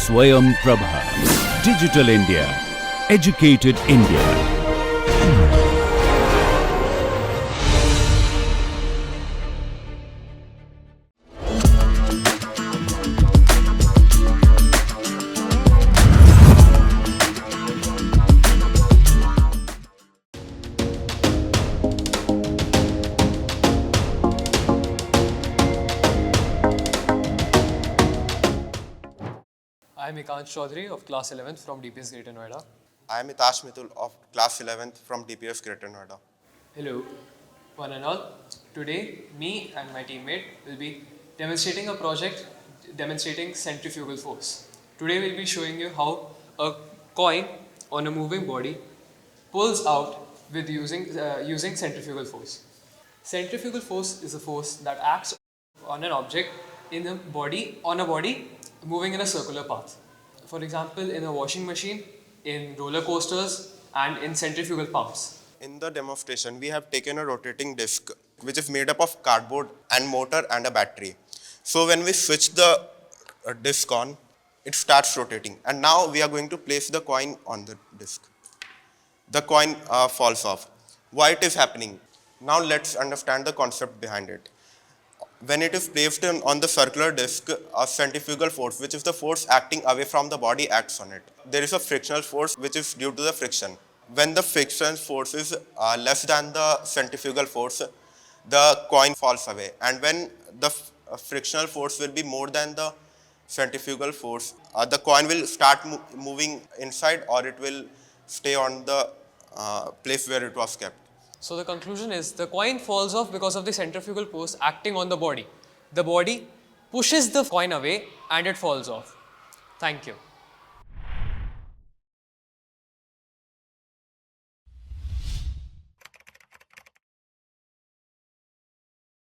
Swayam Prabha. Digital India. Educated India. I am Ekansh Chaudhary of class 11th from DPS Greater Noida. I am Mitash Mitul of class 11th from DPS Greater Noida. Hello, one and all. Today, me and my teammate will be demonstrating a project demonstrating centrifugal force. Today, we'll be showing you how a coin on a moving body pulls out with using centrifugal force. Centrifugal force is a force that acts on an object in a body moving in a circular path. For example, in a washing machine, in roller coasters, and in centrifugal pumps. In the demonstration, we have taken a rotating disc which is made up of cardboard and motor and a battery. So when we switch the disc on, it starts rotating. And now we are going to place the coin on the disc. The coin falls off. Why it is happening? Now let's understand the concept behind it. When it is placed on the circular disc, a centrifugal force, which is the force acting away from the body, acts on it. There is a frictional force which is due to the friction. When the friction force is less than the centrifugal force, the coin falls away. And when the frictional force will be more than the centrifugal force, the coin will start moving inside, or it will stay on the place where it was kept. So the conclusion is the coin falls off because of the centrifugal force acting on the body. The body pushes the coin away and it falls off. Thank you.